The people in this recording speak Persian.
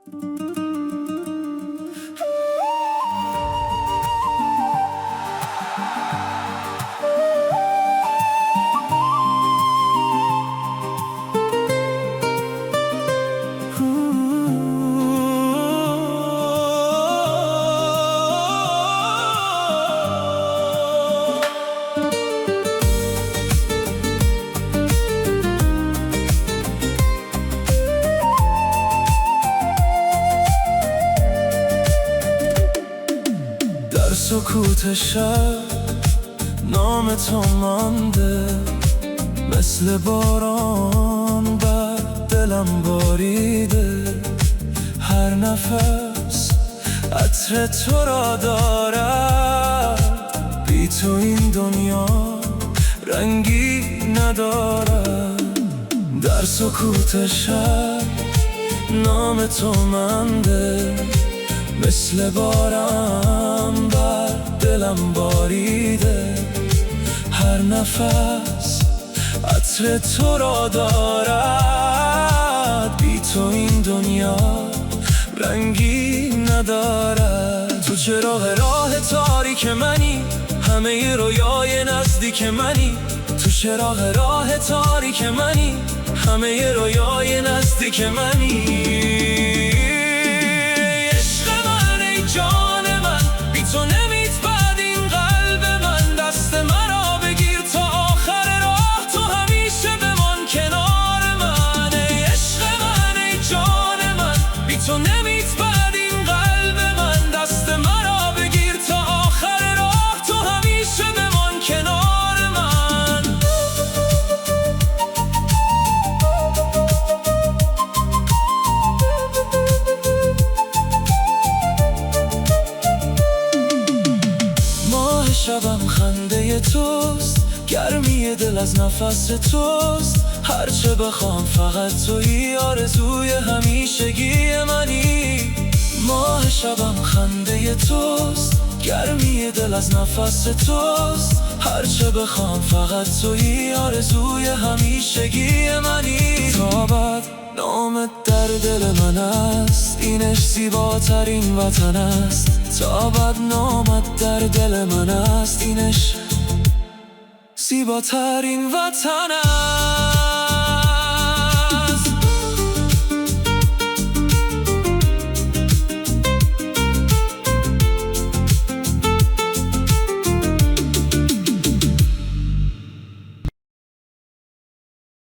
در سکوت شب نام تو مانده، مثل باران بر دلم باریده. هر نفس عطر تو را دارد، بی تو این دنیا رنگی ندارد. در سکوت شب نام تو مانده، مثل باران بر دلم باریده. هر نفس عطر تو را دارد، بی تو این دنیا رنگی ندارد. تو چراغ راه تاریک منی، همه رویای نزدیک منی. تو چراغ راه تاریک منی، همه رویای نزدیک منی. جان من بی تو نمیتپد این قلب من. دست مرا بگیر تا آخر راه، تو همیشه بمان کنار من. ای عشق من ای جان من، بی تو نمیتپد این قلب من. دست مرا بگیر تا آخر راه، تو همیشه بمان کنار من. شبم خنده توست، گرمی دل از نفس توست. هرچه بخوام فقط تویی، آرزوی همیشگی منی. ماه شبم خنده توست، گرمی دل از نفس توست. هرچه بخوام فقط تویی، آرزوی همیشگی منی. تابد نامت در دل من است، اینش زیباترین وطن است. تابد نامت در دل من است، اینش زیباترین وطن است.